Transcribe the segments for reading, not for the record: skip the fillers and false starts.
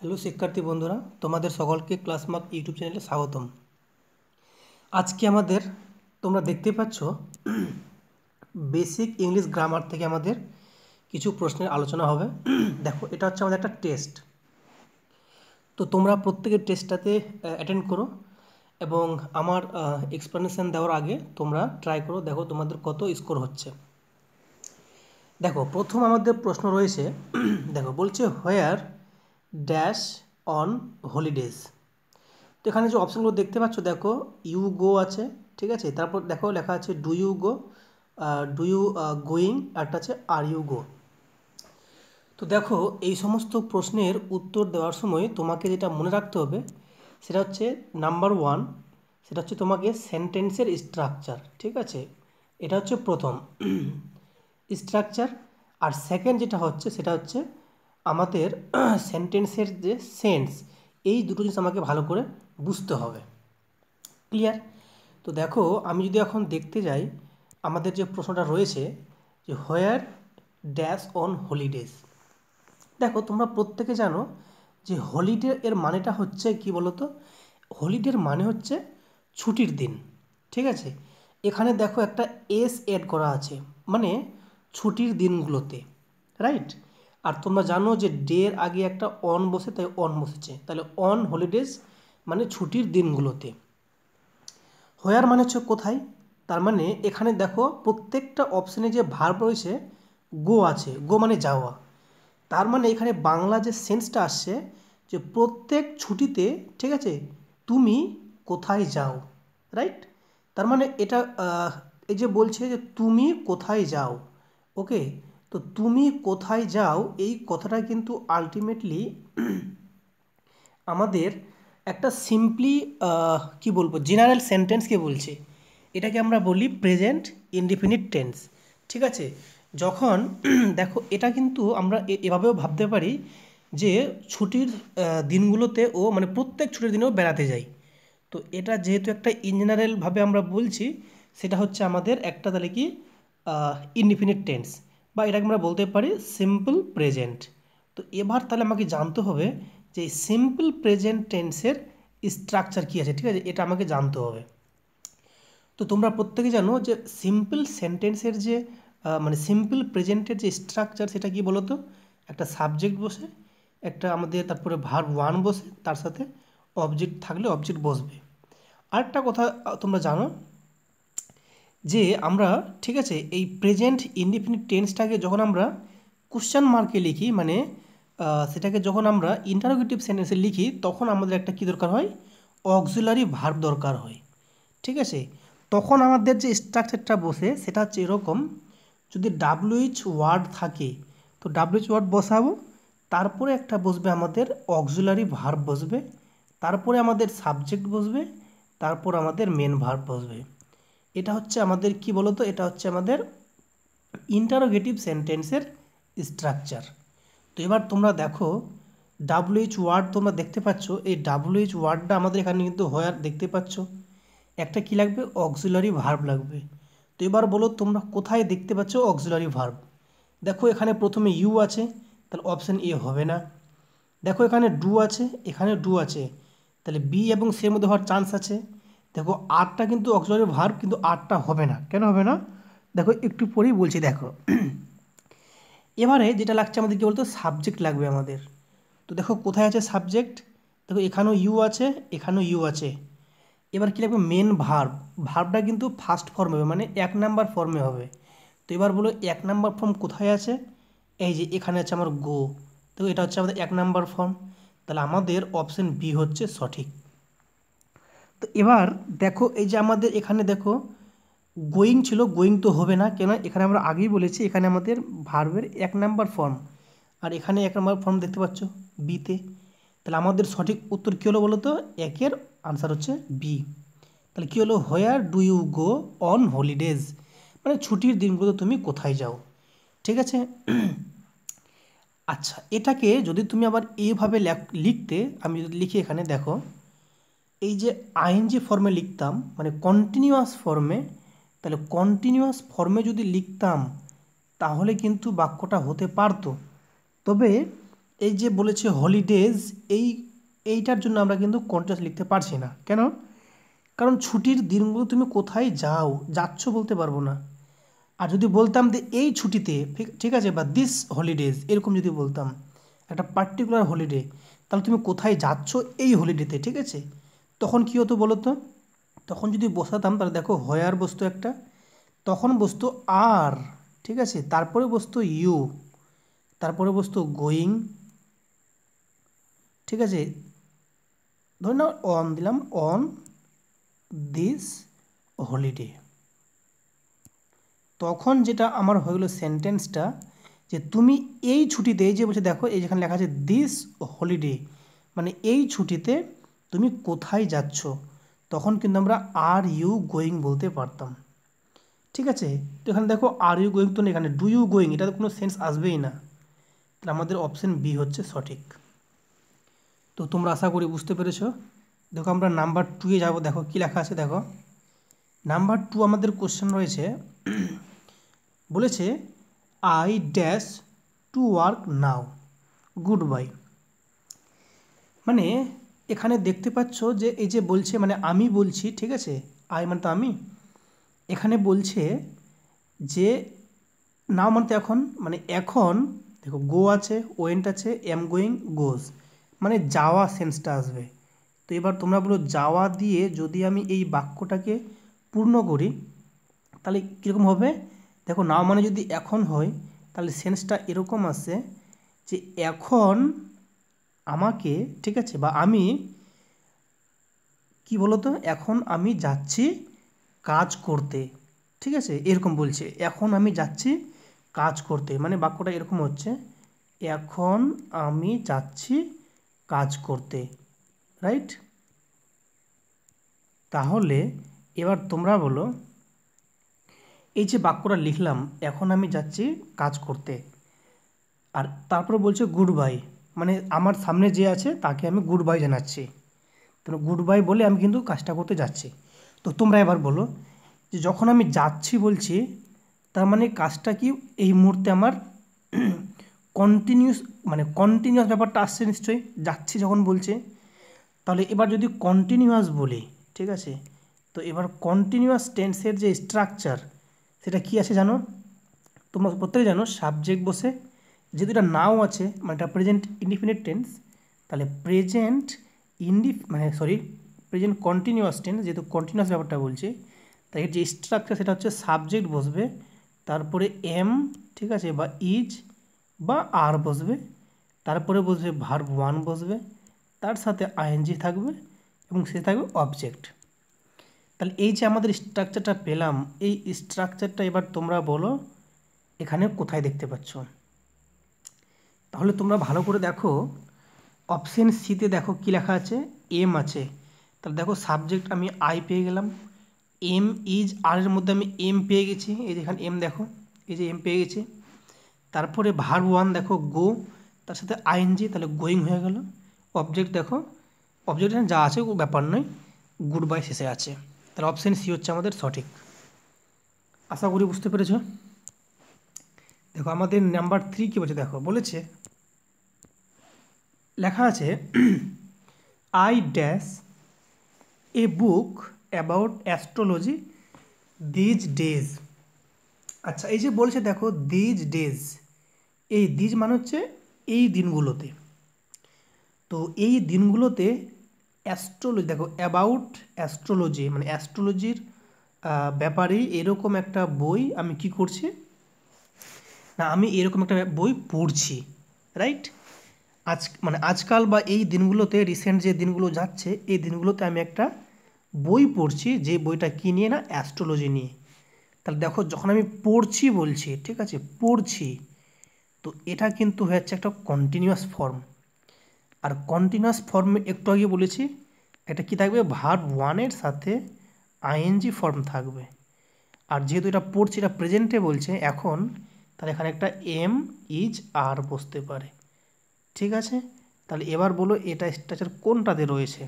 Hello শিক্ষার্থী বন্ধুরা, তোমাদের সকলকে ক্লাসমার্ক ইউটিউব চ্যানেলে স্বাগতম। আজকে আমাদের তোমরা দেখতে পাচ্ছ বেসিক ইংলিশ গ্রামার থেকে আমাদের কিছু প্রশ্নের আলোচনা হবে। দেখো, এটা হচ্ছে আমাদের একটা টেস্ট। তো তোমরা প্রত্যেকের টেস্টটাতে অ্যাটেন্ড করো এবং আমার এক্সপ্লেনেশন দেওয়ার আগে তোমরা ট্রাই করো, দেখো তোমাদের কত স্কোর হচ্ছে। দেখো, প্রথম আমাদের প্রশ্ন রয়েছে। দেখো, বলছে হোয়ার ড্যাশ অন হলিডেজ। তো এখানে যে অপশানগুলো দেখতে পাচ্ছ, দেখো ইউ গো আছে, ঠিক আছে। তারপর দেখো লেখা আছে do you go, do you going, একটা আছে আর ইউ গো। তো দেখো, এই সমস্ত প্রশ্নের উত্তর দেওয়ার সময় তোমাকে যেটা মনে রাখতে হবে সেটা হচ্ছে নাম্বার ওয়ান, সেটা হচ্ছে তোমাকে সেন্টেন্সের স্ট্রাকচার, ঠিক আছে। এটা হচ্ছে প্রথম স্ট্রাকচার। আর সেকেন্ড যেটা হচ্ছে সেটা হচ্ছে আমাদের সেন্টেন্সের যে সেন্স, এই দুটো জিনিস আমাকে ভালো করে বুঝতে হবে। ক্লিয়ার? তো দেখো, আমি যদি এখন দেখতে যাই আমাদের যে প্রশ্নটা রয়েছে যে হোয়ার ড্যাশ অন হলিডেজ। দেখো, তোমরা প্রত্যেকে জানো যে হলিডে এর মানেটা হচ্ছে কি বলো তো? হলিডের মানে হচ্ছে ছুটির দিন, ঠিক আছে। এখানে দেখো একটা এস অ্যাড করা আছে, মানে ছুটির দিনগুলোতে, রাইট। আর তোমরা জানো যে ডে এর আগে একটা অন বসে, তাই অন বসেছে, তাহলে অন হলিডেজ মানে ছুটির দিনগুলোতে। হোয়ার মানে হচ্ছে কোথায়, তার মানে এখানে দেখো প্রত্যেকটা অপশানে যে ভার্ব রয়েছে গো আছে, গো মানে যাওয়া। তার মানে এখানে বাংলা যে সেন্সটা আসছে যে প্রত্যেক ছুটিতে, ঠিক আছে, তুমি কোথায় যাও, রাইট। তার মানে এটা এই যে বলছে যে তুমি কোথায় যাও, ওকে। তো তুমি কোথায় যাও এই কথাটা কিন্তু আলটিমেটলি আমাদের একটা সিম্পলি কি বলবো, জেনারেল সেন্টেন্সকে বলছে। এটাকে আমরা বলি প্রেজেন্ট ইনডিফিনিট টেন্স, ঠিক আছে। যখন দেখো, এটা কিন্তু আমরা এভাবেও ভাবতে পারি যে ছুটির দিনগুলোতে ও মানে প্রত্যেক ছুটির দিনেও বেড়াতে যাই। তো এটা যেহেতু একটা ইন জেনারেলভাবে আমরা বলছি, সেটা হচ্ছে আমাদের একটা তাহলে কি ইনডিফিনিট টেন্স, বা এটাকে আমরা বলতে পারি সিম্পল প্রেজেন্ট। তো এবার তাহলে আমাকে জানতে হবে যে এই সিম্পল প্রেজেন্ট টেন্সের স্ট্রাকচার কী আছে, ঠিক আছে, এটা আমাকে জানতে হবে। তো তোমরা প্রত্যেকে জানো যে সিম্পল সেন্টেন্সের যে মানে সিম্পল প্রেজেন্টের যে স্ট্রাকচার সেটা কি বলো তো? একটা সাবজেক্ট বসে, একটা আমাদের তারপরে ভার্ব ওয়ান বসে, তার সাথে অবজেক্ট থাকলে অবজেক্ট বসবে। আরেকটা কথা তোমরা জানো যে আমরা, ঠিক আছে, এই প্রেজেন্ট ইনডিফিনিট টেন্সটাকে যখন আমরা কোশ্চেন মার্কে লিখি, মানে সেটাকে যখন আমরা ইন্টারোগেটিভ সেন্টেন্সে লিখি, তখন আমাদের একটা কী দরকার হয়? অক্সিলারি ভার্ব দরকার হয়, ঠিক আছে। তখন আমাদের যে স্ট্রাকচারটা বসে সেটা হচ্ছে এরকম, যদি ডাব্লিউএইচ ওয়ার্ড থাকে তো ডাব্লিউএইচ ওয়ার্ড বসাবো, তারপরে একটা বসবে আমাদের অক্সিলারি ভার্ব বসবে, তারপরে আমাদের সাবজেক্ট বসবে, তারপর আমাদের মেন ভার্ব বসবে। এটা হচ্ছে আমাদের কি বলতো, এটা হচ্ছে আমাদের ইন্টারোগেটিভ সেন্টেন্সের স্ট্রাকচার। তো এবার তোমরা দেখো, ডাব্লিউএইচ ওয়ার্ড তোমরা দেখতে পাচ্ছ, এই ডাব্লিউএইচ ওয়ার্ডটা আমাদের এখানে কিন্তু হোয়ার দেখতে পাচ্ছ, একটা কি লাগবে? অক্সিলারি ভার্ব লাগবে। তো এবার বলো তোমরা কোথায় দেখতে পাচ্ছ অক্সিলারি ভার্ব? দেখো, এখানে প্রথমে ইউ আছে, তাহলে অপশান এ হবে না। দেখো, এখানে ডু আছে, এখানে ডু আছে, তাহলে বি এবং সি এর মধ্যে হওয়ার চান্স আছে। দেখো, আরটা কিন্তু অক্সিলারি ভার্ব, কিন্তু আরটা হবে না। কেন হবে না? দেখো, একটু পরেই বলছি, দেখো। এবারে যেটা লাগছে আমাদের কী বলতো, সাবজেক্ট লাগবে আমাদের। তো দেখো কোথায় আছে সাবজেক্ট, দেখো এখানেও ইউ আছে, এখানেও ইউ আছে। এবার কী লাগবে? Main verb. ভার্বটা কিন্তু ফার্স্ট ফর্মে হবে, মানে এক নাম্বার ফর্মে হবে। তো এবার বলো এক নাম্বার ফর্ম কোথায় আছে? এই যে এখানে আছে আমার গো। তো এটা হচ্ছে আমাদের এক নাম্বার ফর্ম, তাহলে আমাদের অপশন বি হচ্ছে সঠিক। তো এবার দেখো, এই যে আমাদের এখানে দেখো গোয়িং ছিল, গোয়িং তো হবে না, কেন? এখানে আমরা আগেই বলেছি এখানে আমাদের ভার্বের এক নাম্বার ফর্ম, আর এখানে এক নাম্বার ফর্ম দেখতে পাচ্ছ বিতে। তাহলে আমাদের সঠিক উত্তর কী হলো বলো তো? একের আনসার হচ্ছে বি। তাহলে কী হলো? Where do you go on holidays, মানে ছুটির দিনগুলো তুমি কোথায় যাও, ঠিক আছে। আচ্ছা, এটাকে যদি তুমি আবার এইভাবে লিখতে, আমি যদি লিখি এখানে দেখো, এই যে আইএনজি ফর্মে লিখতাম, মানে কন্টিনিউয়াস ফর্মে, তাহলে কন্টিনিউয়াস ফর্মে যদি লিখতাম তাহলে কিন্তু বাক্যটা হতে পারতো। তবে এই যে বলেছে হলিডেজ, এইটার জন্য আমরা কিন্তু কন্টিনিউয়াস লিখতে পারছি না। কেন? কারণ ছুটির দিনগুলো তুমি কোথায় যাচ্ছ বলতে পারবো না। আর যদি বলতাম যে এই ছুটিতে, ঠিক আছে, বা দিস হলিডেজ, এরকম যদি বলতাম একটা পার্টিকুলার হলিডে, তাহলে তুমি কোথায় যাচ্ছ এই হলিডেতে, ঠিক আছে, তখন কী হতো বলো তো? তখন যদি বসাতাম তাহলে দেখো হোয়ার বসতো একটা, তখন বসতো আর, ঠিক আছে, তারপরে বসতো ইউ, তারপরে বসতো গোয়িং, ঠিক আছে, ধরে নাও অন দিলাম, অন দিস হলিডে। তখন যেটা আমার হয়ে গেলো সেন্টেন্সটা, যে তুমি এই ছুটিতে, এই যে বলছে দেখো এই যেখানে লেখা আছে দিস হলিডে, মানে এই ছুটিতে তুমি কোথায় যাচ্ছ, তখন কিন্তু আমরা আর ইউ গোয়িং বলতে পারতাম। ঠিক আছে, তো এখানে দেখো আর ইউ গোয়িং তো নেই, এখানে ডু ইউ গোয়িং, এটা তো কোনো সেন্স আসবেই না। তাহলে আমাদের অপশন বি হচ্ছে সঠিক। তো তোমরা আশা করি বুঝতে পেরেছো। দেখো আমরা নাম্বার 2-এ যাবো। দেখো কী লেখা আছে, দেখো নাম্বার 2 আমাদের কোশ্চেন রয়েছে, বলেছে I dash to work now, good bye. মানে এখানে দেখতে পাচ্ছ যে এই যে বলছে, মানে আমি বলছি, ঠিক আছে, আই মানে তো আমি, এখানে বলছে যে নাও মানে তো এখন, মানে এখন দেখো গো আছে, ওয়েন্ট আছে, এম গোয়িং, গোজ, মানে যাওয়া সেন্সটা আসবে। তো এবার তোমরা বলো যাওয়া দিয়ে যদি আমি এই বাক্যটাকে পূর্ণ করি তাহলে কীরকম হবে? দেখো নাও মানে যদি এখন হয় তাহলে সেন্সটা এরকম আসে যে এখন আমাকে, ঠিক আছে, বা আমি কি বলতো, এখন আমি যাচ্ছি কাজ করতে, ঠিক আছে, এরকম বলছে, এখন আমি যাচ্ছি কাজ করতে, মানে বাক্যটা এরকম হচ্ছে, এখন আমি যাচ্ছি কাজ করতে, রাইট? তাহলে এবার তোমরা বলো এই যে বাক্যটা লিখলাম, এখন আমি যাচ্ছি কাজ করতে, আর তারপরে বলছে গুড বাই, মানে আমার সামনে যে আছে তাকে আমি গুড বাই জানাচ্ছি, তো গুড বাই বলে আমি কিন্তু কাজটা করতে যাচ্ছি। তো তোমরা এবার বলো যে যখন আমি যাচ্ছি বলছি, তার মানে কাজটা কি এই মুহূর্তে আমার কন্টিনিউস, মানে কন্টিনিউয়াস ব্যাপারটা আসছে নিশ্চয়ই, যাচ্ছি যখন বলছে। তাহলে এবার যদি কন্টিনিউয়াস বলি, ঠিক আছে, তো এবার কন্টিনিউয়াস টেন্সের যে স্ট্রাকচার সেটা কি আছে জানো? তোমরা প্রত্যেকে জানো সাবজেক্ট বসে, যেহেতু এটা নাও আছে মানে এটা প্রেজেন্ট ইনডিফিনিট টেন্স, তাহলে প্রেজেন্ট প্রেজেন্ট কন্টিনিউয়াস টেন্স, যেহেতু কন্টিনিউয়াস ব্যাপারটা বলছে, তাই এর যে স্ট্রাকচার সেটা হচ্ছে সাবজেক্ট বসবে, তারপরে এম, ঠিক আছে, বা ইজ বা আর বসবে, তারপরে বসবে ভার্ব ওয়ান বসবে, তার সাথে আইএনজি থাকবে এবং সে থাকবে অবজেক্ট। তাহলে এই যে আমাদের স্ট্রাকচারটা পেলাম, এই স্ট্রাকচারটা এবার তোমরা বলো এখানে কোথায় দেখতে পাচ্ছ? তাহলে তোমরা ভালো করে দেখো, অপশন সিতে দেখো কি লেখা আছে, এম আছে, তাহলে দেখো সাবজেক্ট আমি আই পেয়ে গেলাম, এম ইজ আর এর মধ্যে আমি এম পেয়ে গেছি, এই যে এখানে এম দেখো, এই যে এম পেয়ে গেছি, তারপরে ভার্ব ওয়ান দেখো গো, তার সাথে আইএনজি, তাহলে গোয়িং হয়ে গেল, অবজেক্ট দেখো, অবজেক্ট যা আছে ও ব্যাপার নয়, গুড বাই শেষে আছে, তাহলে অপশন সি হচ্ছে আমাদের সঠিক। আশা করি বুঝতে পেরেছ। দেখো আমাদের নাম্বার 3 কী বলছে, দেখো বলেছে, লেখা আছে I dash a book about astrology these days. আচ্ছা এই যে বলছে দেখো দিজ ডেজ, এই দিজ মানে হচ্ছে এই দিনগুলোতে, তো এই দিনগুলোতে অ্যাস্ট্রোলজি, দেখো অ্যাবাউট অ্যাস্ট্রোলজি মানে অ্যাস্ট্রোলজির ব্যাপারে এরকম একটা বই আমি কি করছি না, আমি এরকম একটা বই পড়ছি, রাইট? মানে আজকাল বা এই দিনগুলোতে, রিসেন্ট যে দিনগুলো যাচ্ছে এই দিনগুলোতে আমি একটা বই পড়ছি, যে বইটা কী নিয়ে না, অ্যাস্ট্রোলজি নিয়ে। তাহলে দেখো যখন আমি পড়ছি বলছি, ঠিক আছে, পড়ছি, তো এটা কিন্তু হচ্ছে একটা কন্টিনিউয়াস ফর্ম, আর কন্টিনিউয়াস ফর্মে একটু আগে বলেছি এটা কি থাকবে, ভার্ব ওয়ানের সাথে আইএনজি ফর্ম থাকবে, আর যেহেতু এটা পড়ছি, এটা প্রেজেন্টে বলছে এখন, তাহলে এখানে একটা এম ইজ আর বসতে পারে, ঠিক আছে। তাহলে এবার বলো এটা স্ট্রাকচার কোনটাতে রয়েছে?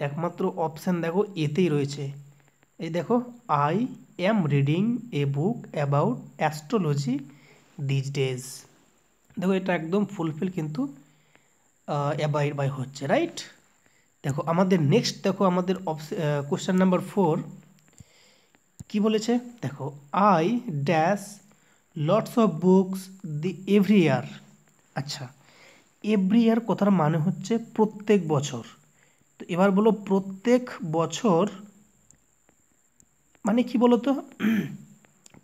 একমাত্র অপশান দেখো এতেই রয়েছে, এই দেখো I am reading a book about astrology these days, দেখো এটা একদম ফুলফিল কিন্তু অ্যাবাইড বাই হচ্ছে, রাইট। দেখো আমাদের নেক্সট, দেখো আমাদের কোশ্চেন নাম্বার 4 কি বলেছে, দেখো I dash lots of books the every year. আচ্ছা, এভরি ইয়ার কথার মানে হচ্ছে প্রত্যেক বছর। তো এবার বলো প্রত্যেক বছর মানে কি বলো তো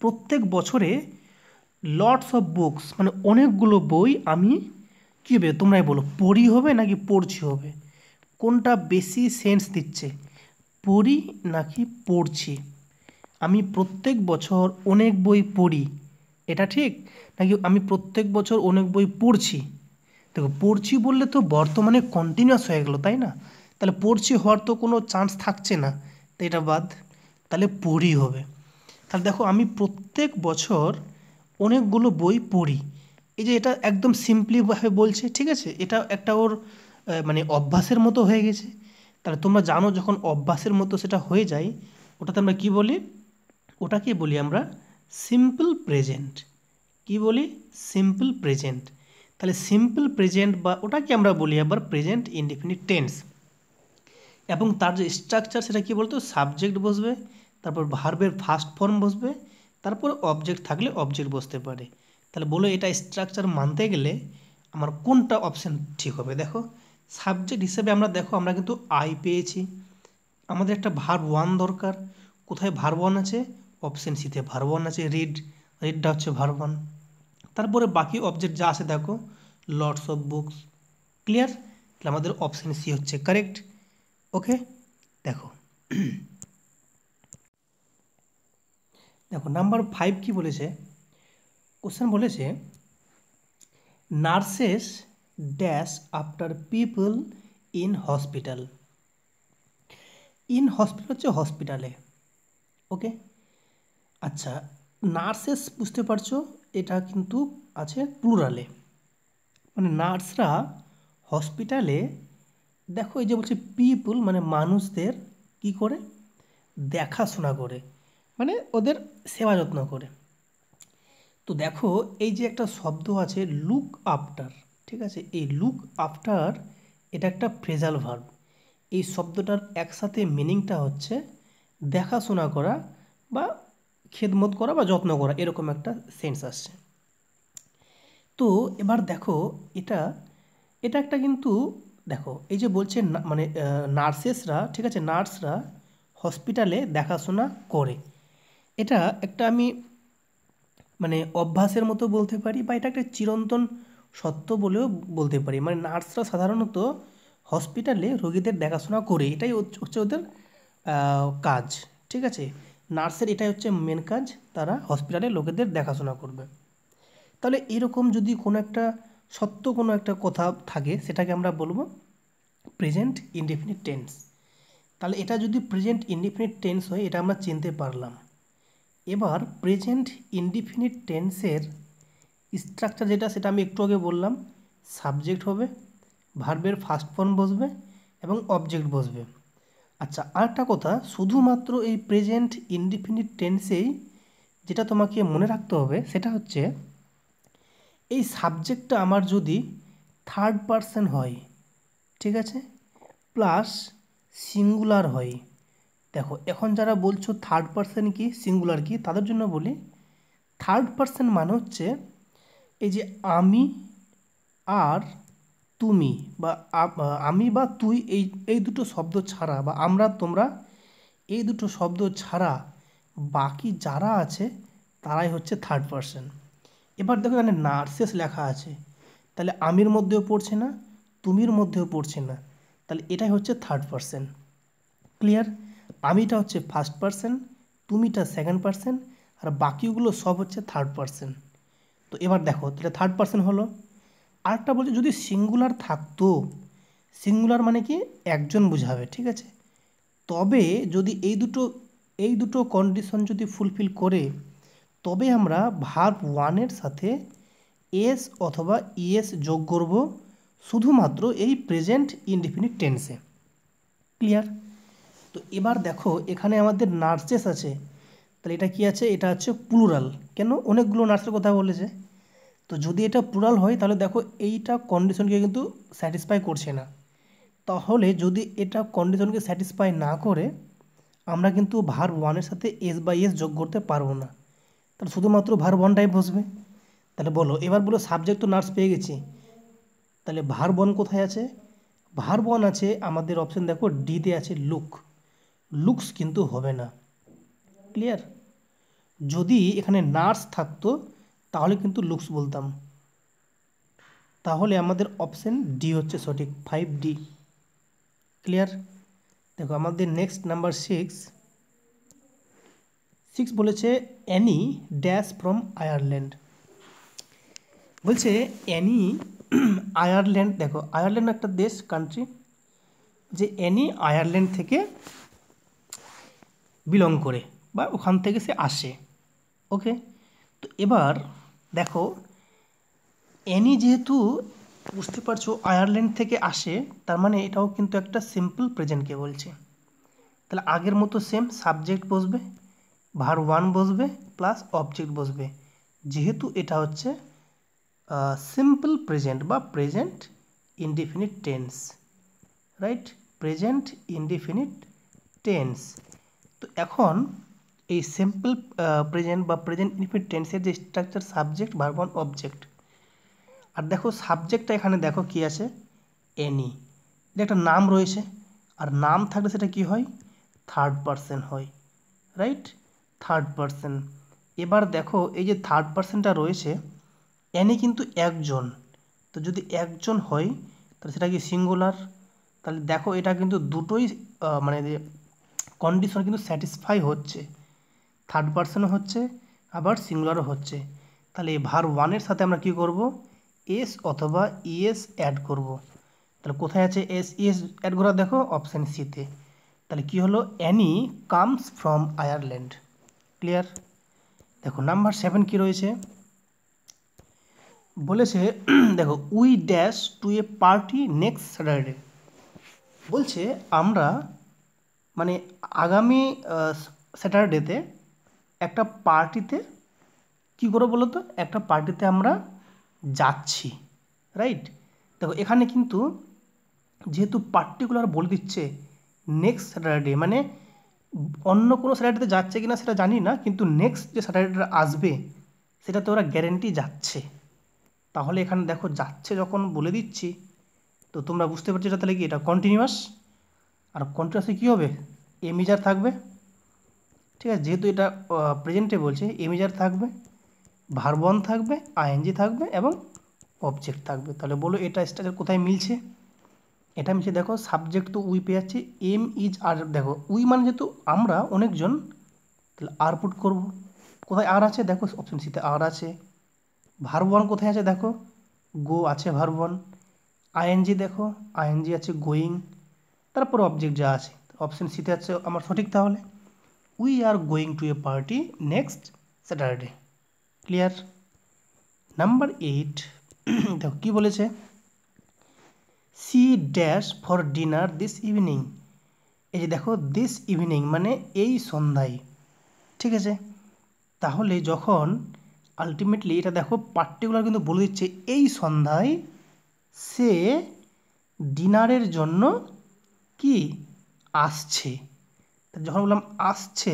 প্রত্যেক বছরে লটস অফ বুকস মানে অনেকগুলো বই আমি কী হবে তোমরাই বলো, পড়ি হবে নাকি পড়ছি হবে, কোনটা বেশি সেন্স দিচ্ছে, পড়ি নাকি পড়ছি। আমি প্রত্যেক বছর অনেক বই পড়ি, এটা ঠিক, নাকি আমি প্রত্যেক বছর অনেক বই পড়ছি। দেখো পড়ছি বললে তো বর্তমানে কন্টিনিউয়াস হয়ে গেল, তাই না? তাহলে পড়ছি হওয়ার তো কোনো চান্স থাকছে না, তো এটা বাদ, তাহলে পড়ি হবে। তাহলে দেখো আমি প্রত্যেক বছর অনেকগুলো বই পড়ি, এই যে এটা একদম সিম্পলিভাবে বলছে, ঠিক আছে, এটা একটা ওর মানে অভ্যাসের মতো হয়ে গেছে। তাহলে তোমরা জানো যখন অভ্যাসের মতো সেটা হয়ে যায় ওটাতে আমরা কি বলি, ওটাকে বলি আমরা সিম্পল প্রেজেন্ট। কি বলি, সিম্পল প্রেজেন্ট। তাহলে সিম্পল প্রেজেন্ট বা ওটাকে আমরা বলি আবার প্রেজেন্ট ইনডিফিনিট টেন্স। এবং তার যে স্ট্রাকচার সেটা কি বলতো, সাবজেক্ট বসবে, তারপর ভার্বের ফার্স্ট ফর্ম বসবে, তারপর অবজেক্ট থাকলে অবজেক্ট বসতে পারে। তাহলে বলো এটা স্ট্রাকচার মানতে গেলে আমার কোনটা অপশান ঠিক হবে। দেখো সাবজেক্ট হিসেবে আমরা দেখো আমরা কিন্তু আই পেয়েছি, আমাদের একটা ভার্ব ওয়ান দরকার, কোথায় ভার্ব ওয়ান আছে, অপশান সিতে ভার্ব ওয়ান আছে, রিড, রিডটা হচ্ছে ভার্ব ওয়ান। তারপরে বাকি অবজেক্ট যা আছে দেখো লটস অফ বুকস, ক্লিয়ার, তাহলে আমাদের অপশান সি হচ্ছে কারেক্ট। ওকে, দেখো দেখো নাম্বার 5 কি বলেছে, কোশ্চেন বলেছে nurses dash after people in hospital. In hospital হচ্ছে হসপিটালে, ওকে। আচ্ছা, নার্সেস বুঝতে পারছো এটা কিন্তু আছে প্লুরালে, মানে নার্সরা হসপিটালে, দেখো এই যে বলছে পিপল মানে মানুষদের কি করে দেখাশোনা করে, মানে ওদের সেবা যত্ন করে। তো দেখো এই যে একটা শব্দ আছে লুক আফটার, ঠিক আছে, এই লুক আফটার এটা একটা ফ্রেজাল ভার্ব। এই শব্দটার একসাথে মিনিংটা হচ্ছে দেখাশোনা করা বা খেদমত করা বা যত্ন করা, এরকম একটা সেন্স আসছে। তো এবার দেখো এটা এটা একটা কিন্তু দেখো এই যে বলছে মানে নার্সেসরা, ঠিক আছে, নার্সরা হসপিটালে দেখাশোনা করে, এটা একটা আমি মানে অভ্যাসের মতো বলতে পারি বা এটা একটা চিরন্তন সত্য বলেও বলতে পারি। মানে নার্সরা সাধারণত হসপিটালে রোগীদের দেখাশোনা করে, এটাই হচ্ছে ওদের কাজ, ঠিক আছে। নার্সের এটাই হচ্ছে মেন কাজ, তারা হসপিটালে লোকেদের দেখাশোনা করবে। তাহলে এরকম যদি কোনো একটা সত্য কোনো একটা কথা থাকে সেটাকে আমরা বলবো প্রেজেন্ট ইনডেফিনিট টেন্স। তাহলে এটা যদি প্রেজেন্ট ইনডেফিনিট টেন্স হয় এটা আমরা চিনতে পারলাম। এবার প্রেজেন্ট ইনডিফিনিট টেন্সের স্ট্রাকচার যেটা সেটা আমি একটু আগে বললাম, সাবজেক্ট হবে, ভার্বের ফার্স্ট ফর্ম বসবে এবং অবজেক্ট বসবে। আচ্ছা, আরেকটা কথা, শুধুমাত্র এই প্রেজেন্ট ইনডিফিনিট টেন্সেই যেটা তোমাকে মনে রাখতে হবে সেটা হচ্ছে এই সাবজেক্টটা আমার যদি থার্ড পারসন হয়, ঠিক আছে, প্লাস সিঙ্গুলার হয়। দেখো এখন যারা বলছো থার্ড পারসন কি সিঙ্গুলার কি, তাদের জন্য বলি থার্ড পারসন মানে হচ্ছে এই যে আমি আর তুমি বা আমি বা তুই, এই এই দুটো শব্দ ছাড়া বা আমরা তোমরা, এই দুটো শব্দ ছাড়া বাকি যারা আছে তারাই হচ্ছে থার্ড পারসন। এবার দেখো এখানে নার্সেস লেখা আছে, তাহলে আমির মধ্যেও পড়ছে না, তুমির মধ্যেও পড়ছে না, তাহলে এটাই হচ্ছে থার্ড পারসন, ক্লিয়ার। আমিটা হচ্ছে ফার্স্ট পারসন, তুমিটা সেকেন্ড পারসন, আর বাকিগুলো সব হচ্ছে থার্ড পারসন। তো এবার দেখো তাহলে থার্ড পারসন হলো। আরেকটা বলছে যদি সিঙ্গুলার থাকতো, সিঙ্গুলার মানে কি একজন বোঝাবে, ঠিক আছে, তবে যদি এই দুটো কন্ডিশন যদি ফুলফিল করে তবে আমরা ভার্ব ওয়ানের সাথে এস অথবা ইএস যোগ করব শুধুমাত্র এই প্রেজেন্ট ইনডিফিনিট টেন্সে, ক্লিয়ার। তো এবার দেখো এখানে আমাদের নার্সেস আছে, তাহলে এটা কি আছে, এটা হচ্ছে প্লুরাল, কেন অনেকগুলো নার্সের কথা বলেছে, তো যদি এটা প্লুরাল হয় তাহলে দেখো এইটা কন্ডিশনকে কিন্তু স্যাটিসফাই করছে না। তাহলে যদি এটা কন্ডিশনকে স্যাটিসফাই না করে আমরা কিন্তু ভার্ব ওয়ানের সাথে এস বাই এস যোগ করতে পারবো না, তাহলে শুধুমাত্র ভার্ব ওয়ানটাই বসবে। তাহলে বলো, এবার বলো সাবজেক্ট তো নার্স পেয়ে গেছি, তাহলে ভার্ব ওয়ান কোথায় আছে? ভার্ব ওয়ান আছে আমাদের অপশন দেখো ডিতে আছে লুক, লুকস কিন্তু হবে না। ক্লিয়ার? যদি এখানে নার্স থাকতো তাহলে কিন্তু লুকস বলতাম। তাহলে আমাদের অপশন ডি হচ্ছে সঠিক, 5D। ক্লিয়ার? দেখো আমাদের নেক্সট নাম্বার 6 বলেছে অ্যানি ড্যাশ ফ্রম আয়ারল্যান্ড। বলছে অ্যানি আয়ারল্যান্ড, দেখো আয়ারল্যান্ড একটা দেশ, কান্ট্রি, যে অ্যানি আয়ারল্যান্ড থেকে বিলং করে বা ওখান থেকে সে আসে। ওকে, তো এবার দেখো অ্যানি যেহেতু বুঝতে পারছো আয়ারল্যান্ড থেকে আসে, তার মানে এটাও কিন্তু একটা সিম্পল প্রেজেন্টকে বলছে। তাহলে আগের মতো সেম সাবজেক্ট বসবে, ভার্ব ওয়ান বসবে প্লাস অবজেক্ট বসবে, যেহেতু এটা হচ্ছে সিম্পল প্রেজেন্ট বা present indefinite tense, right? Present indefinite tense. তো এখন এই সিম্পল প্রেজেন্ট বা প্রেজেন্ট ইনডিফিনিট টেন্সের যে structure subject verb one object, আর দেখো সাবজেক্টটা এখানে দেখো কি আছে, এনি, এটা একটা নাম রয়েছে, আর নাম থাকলে সেটা কি হয়, থার্ড পারসন হয়, রাইট? Third person. এবার দেখো এই যে থার্ড পারসনটা রয়েছে, এনি কিন্তু একজন, তো যদি একজন হয় তাহলে সেটা কি সিঙ্গুলার? তাহলে দেখো এটা কিন্তু দুটোই মানে কন্ডিশন কিন্তু স্যাটিসফাই হচ্ছে, থার্ড পারসনও হচ্ছে আবার সিঙ্গুলারও হচ্ছে। তাহলে ভার্ব ওয়ানের সাথে আমরা কি করব, এস অথবা ইএস অ্যাড করব। তাহলে কোথায় আছে এস ইএস অ্যাড করা, দেখো অপশান সিতে। তাহলে কি হলো, Annie comes from Ireland. Clear? দেখো নাম্বার 7 কি রয়েছে, বলেছে দেখো we dash to a party next Saturday. বলছে আমরা মানে আগামী স্যাটারডেতে একটা পার্টিতে কী করবো বলো তো, একটা পার্টিতে আমরা যাচ্ছি, রাইট? দেখো এখানে কিন্তু যেহেতু পার্টিকুলার বলে দিচ্ছে নেক্সট স্যাটারডে, মানে অন্য কোনো স্যাটারডেতে যাচ্ছে কিনা সেটা জানি না, কিন্তু নেক্সট যে স্যাটারডেটা আসবে সেটাতে ওরা গ্যারেন্টি যাচ্ছে। তাহলে এখানে দেখো যাচ্ছে যখন বলে দিচ্ছি, তো তোমরা বুঝতে পারছো এটা তাহলে কি, এটা কন্টিনিউয়াস। আর কন্টিনিউয়াসে কী হবে, এমিজার থাকবে, ঠিক আছে? যেহেতু এটা প্রেজেন্টে বলছে, এমিজার থাকবে, ভার্ব ওয়ান থাকবে, আইএনজি থাকবে এবং অবজেক্ট থাকবে। তাহলে বলো এটা স্ট্রাকচার কোথায় মিলছে? এটা মিলছে, দেখো সাবজেক্ট তো উই পেয়ে যাচ্ছে, এম ইজ আর, দেখো উই মানে যেহেতু আমরা অনেকজন, তাহলে আর পুট করব। কোথায় আর আছে, দেখো অপশন সিতে আর আছে। ভার্ব ওয়ান কোথায় আছে, দেখো গো আছে ভার্ব ওয়ান। আইএনজি দেখো আইএনজি আছে গোয়িং, তারপর অবজেক্ট যা আছে অপশন সিতে আছে আমার সঠিক। তাহলে we are going to a party next Saturday. Clear? Number 8 দেখো কী বলেছে, she dash for dinner this evening. এই যে দেখো দিস ইভিনিং মানে এই সন্ধ্যায়, ঠিক আছে? তাহলে যখন আলটিমেটলি এটা দেখো পার্টিকুলার কিন্তু বলে দিচ্ছে এই সন্ধ্যায় সে ডিনারের জন্য কি আসছে। যখন বললাম আসছে,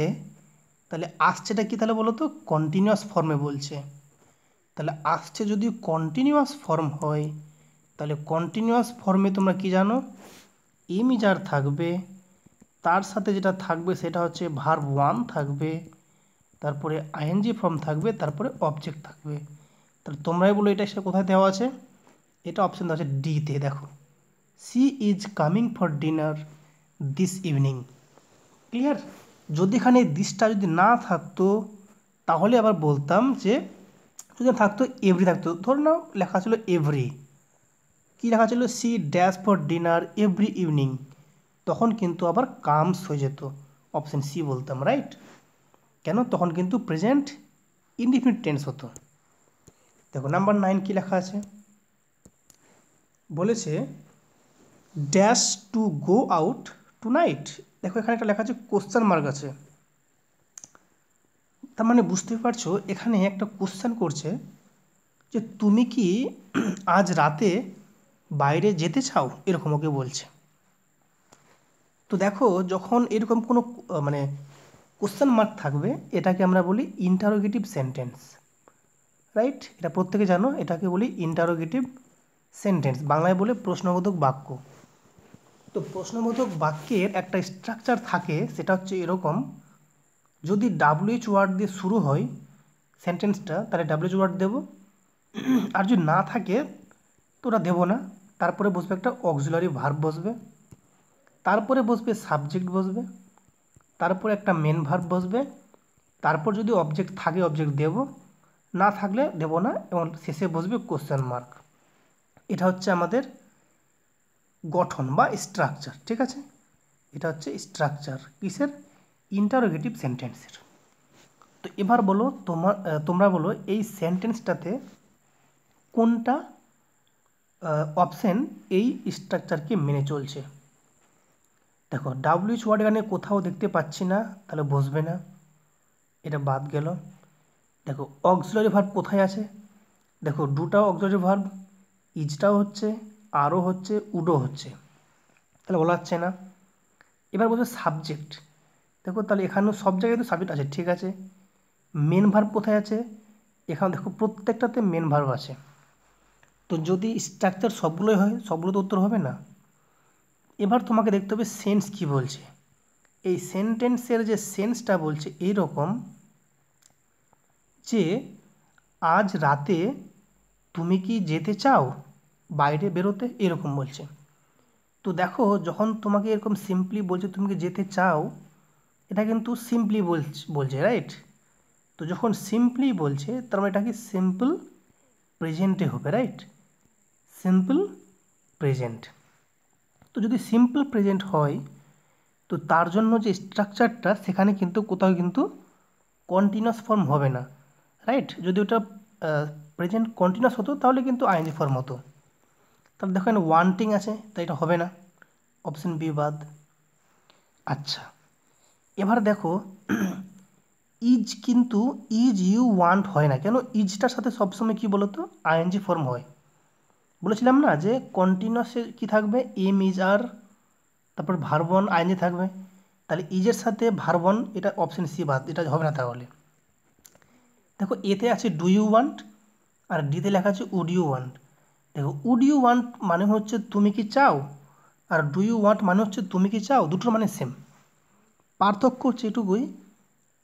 তাহলে আসছেটা কি তাহলে বলো তো, কন্টিনিউয়াস ফর্মে বলছে। তাহলে আসছে যদি কন্টিনিউয়াস ফর্ম হয়, তাহলে কন্টিনিউয়াস ফর্মে তোমরা কি জানো, এমিজার থাকবে, তার সাথে যেটা থাকবে সেটা হচ্ছে ভার্ব ওয়ান থাকবে, তারপরে আইএনজি ফর্ম থাকবে, তারপরে অবজেক্ট থাকবে। তাহলে তোমরাই বলো এটা সেটা কোথায় দেওয়া আছে, এটা অপশান দেওয়া আছে ডিতে। দেখো she is coming for dinner this evening. Clear? যদি এখানে দিসটা যদি না থাকতো তাহলে আবার বলতাম যে, যদি থাকতো এভরি থাকতো, ধর নাও লেখা ছিল এভরি, কী লেখা ছিল, she dash for dinner every evening, তখন কিন্তু আবার কামস হয়ে যেত, অপশান সি বলতাম, রাইট? কেন, তখন কিন্তু প্রেজেন্ট ইনডিফিনিট টেন্স হতো। দেখো নাম্বার 9 কী লেখা আছে, বলেছে dash two go out two night. দেখো এখানে একটা লেখা আছে কোশ্চেন মার্ক আছে, তার মানে বুঝতে পারছো এখানে একটা কোশ্চেন করছে যে তুমি কি আজ রাতে বাইরে যেতে চাও, এরকম ওকে বলছে। তো দেখো যখন এরকম কোনো মানে কোশ্চেন মার্ক থাকবে, এটাকে আমরা বলি ইন্টারোগেটিভ সেন্টেন্স, রাইট? এটা প্রত্যেকে জানো, এটাকে বলি ইন্টারোগেটিভ সেন্টেন্স, বাংলায় বলে প্রশ্নবোধক বাক্য। তো প্রশ্নবোধক বাক্যের একটা স্ট্রাকচার থাকে, সেটা হচ্ছে এরকম: যদি ডাব্লিউএইচ ওয়ার্ড দিয়ে শুরু হয় সেন্টেন্সটা, তাহলে ডাব্লিউএইচ ওয়ার্ড দেবো, আর যদি না থাকে তো ওটা দেবো না। তারপরে বসবে একটা অক্সিলারি ভার্ব বসবে, তারপরে বসবে সাবজেক্ট বসবে, তারপরে একটা মেন ভার্ব বসবে, তারপর যদি অবজেক্ট থাকে অবজেক্ট দেব, না থাকলে দেব না, এবং শেষে বসবে কোশ্চেন মার্ক। এটা হচ্ছে আমাদের গঠন বা স্ট্রাকচার, ঠিক আছে? এটা হচ্ছে স্ট্রাকচার কিসের? ইন্টারোগেটিভ সেন্টেন্সের। তো এবার বলো তোমরা বলো এই সেন্টেন্সটাতে কোনটা অপশন এই স্ট্রাকচারকে মেনে চলছে। দেখো ডাব্লিউএইচ ওয়ার্ড এখানে কোথাও দেখতে পাচ্ছি না, তাহলে বসবে না, এটা বাদ গেল। দেখো অক্সিলারি ভার্ব কোথায় আছে? দেখো দুটাও অক্সিলারি ভার্ব, ইজটাও হচ্ছে, আরও হচ্ছে, উডও হচ্ছে, তাহলে বলা যাচ্ছে না। এবার বলছে সাবজেক্ট, দেখো তাহলে এখানেও সব জায়গায় তো সাবজেক্ট আছে, ঠিক আছে। মেন ভার্ব কোথায় আছে? এখানে দেখো প্রত্যেকটাতে মেন ভার্ব আছে। তো যদি স্ট্রাকচার সবগুলোই হয়, সবগুলো তো উত্তর হবে না। এবার তোমাকে দেখতে হবে সেন্স কি বলছে। এই সেন্টেন্সের যে সেন্সটা বলছে এইরকম যে আজ রাতে তুমি কি যেতে চাও বাইরে বেরোতে, এরকম বলছে। তো দেখো যখন তোমাকে এরকম সিম্পলি বলছে তুমি কি যেতে চাও, এটা কিন্তু সিম্পলি বলছে, রাইট? তো যখন সিম্পলি বলছে তার মানে এটা কি সিম্পল প্রেজেন্টে হবে, রাইট? Simple present. তো যদি সিম্পল প্রেজেন্ট হয়, তো তার জন্য যে স্ট্রাকচারটা সেখানে কিন্তু কোথাও কিন্তু কন্টিনিউয়াস ফর্ম হবে না, রাইট? যদি ওটা প্রেজেন্ট কন্টিনিউয়াস হতো তাহলে কিন্তু আইএনজি ফর্ম হতো। তাহলে দেখো এখানে ওয়ান্টিং আছে, তাই এটা হবে না, অপশন বি বাদ। আচ্ছা, এবার দেখো ইজ, কিন্তু ইজ ইউ ওয়ান্ট হয় না কেন? ইজটার সাথে সবসময় কী বলো তো, আইএনজি ফর্ম হয়। বলেছিলাম না যে কন্টিনিউয়াসে কী থাকবে, এম ইজ আর, তারপর ভার্বন আইএনজি থাকবে। তাহলে ইজের সাথে ভার্বন, এটা অপশন সি বাদ, এটা হবে না। তাহলে দেখো এতে আছে ডু ইউ ওয়ান্ট, আর ডিতে লেখা আছে উড ইউ ওয়ান্ট। দেখো উড ইউ ওয়ান্ট মানে হচ্ছে তুমি কি চাও, আর ডু ইউ ওয়ান্ট মানে হচ্ছে তুমি কি চাও, দুটোর মানে সেম। পার্থক্য হচ্ছে এটুকুই,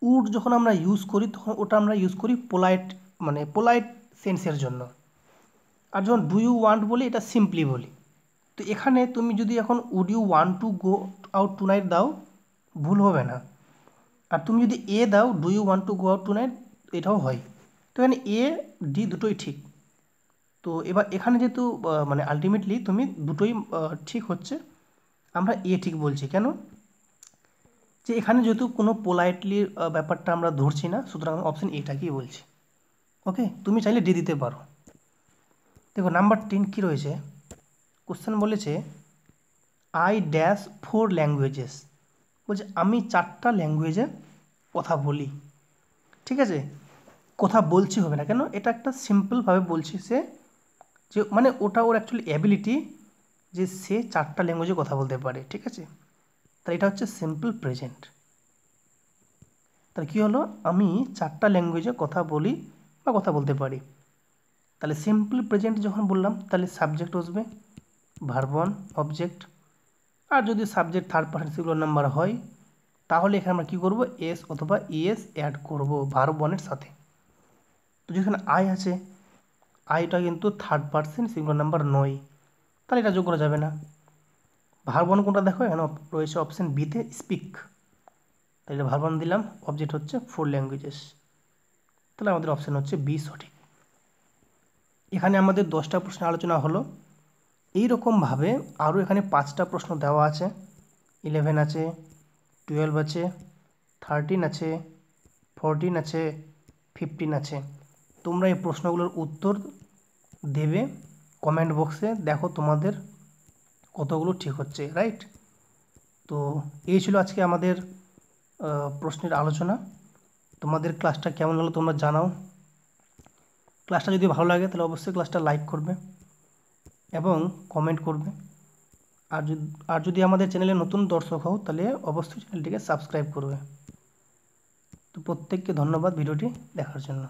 উড যখন আমরা ইউজ করি তখন ওটা আমরা ইউজ করি পোলাইট, মানে পোলাইট সেন্সের জন্য, আর যখন ডু ইউ ওয়ান্ট বলি এটা সিম্পলি বলি। তো এখানে তুমি যদি এখন would you want to go out tonight দাও, ভুল হবে না। আর তুমি যদি এ দাও, do you want to go out tonight, এটাও হয়। তো এখানে এ ডি দুটোই ঠিক। তো এবার এখানে যেহেতু মানে আলটিমেটলি তুমি দুটোই ঠিক হচ্ছে, আমরা এ ঠিক বলছি কেন? যে এখানে যেহেতু কোনো পোলাইটলি ব্যাপারটা আমরা ধরছি না, সুতরাং অপশন এটাকেই বলছি। ওকে, তুমি চাইলে ডি দিতে পারো। দেখো নাম্বার 10 কী রয়েছে, কোশ্চেন বলেছে আই ড্যাশ 4 ল্যাঙ্গুয়েজেস, বলছে আমি 4টা ল্যাঙ্গুয়েজে কথা বলি, ঠিক আছে? কথা বলছি হবে না কেন? এটা একটা সিম্পলভাবে বলছি সে, যে মানে ওটা ওর অ্যাকচুয়ালি অ্যাবিলিটি, যে সে 4টা ল্যাঙ্গুয়েজে কথা বলতে পারে, ঠিক আছে? তাহলে এটা হচ্ছে সিম্পল প্রেজেন্ট। তাহলে কী হলো, আমি 4টা ল্যাঙ্গুয়েজে কথা বলি বা কথা বলতে পারি। তাহলে সিম্পল প্রেজেন্ট যখন বললাম, তাহলে সাবজেক্ট বসবে, ভার্ব ওয়ান, অবজেক্ট, আর যদি subject third person singular number হয় তাহলে এখানে আমরা কী করবো, এস অথবা ইএস অ্যাড করব ভার্ব ওয়ানের সাথে। তো যেখানে আই আছে, আইটা কিন্তু থার্ড পারসন সিঙ্গুলার নাম্বার নয়, তাহলে এটা যোগ করা যাবে না। ভার্ব ওয়ান কোনটা দেখো, এখানে রয়েছে অপশন বিতে স্পিক, তাহলে ভার্ব ওয়ান দিলাম, অবজেক্ট হচ্ছে 4 ল্যাঙ্গুয়েজেস, তাহলে আমাদের অপশন হচ্ছে বি সঠিক। এখানে আমাদের 10টা প্রশ্ন আলোচনা হলো। এই রকমভাবে আরও এখানে 5টা প্রশ্ন দেওয়া আছে, 11 আছে, 12 আছে, 13 আছে, 14 আছে, 15 আছে। তোমরা এই প্রশ্নগুলোর উত্তর দেবে কমেন্ট বক্সে, দেখো তোমাদের কতগুলো ঠিক হচ্ছে, রাইট? তো এই ছিল আজকে আমাদের প্রশ্নের আলোচনা। তোমাদের ক্লাসটা কেমন হলো তোমরা জানাও। ক্লাসটা যদি ভালো লাগে তাহলে অবশ্যই ক্লাসটা লাইক করবে এবং কমেন্ট করবে। আর যদি আমাদের চ্যানেলে নতুন দর্শক হও তাহলে অবশ্যই চ্যানেলটিকে সাবস্ক্রাইব করবে। তো প্রত্যেককে ধন্যবাদ ভিডিওটি দেখার জন্য।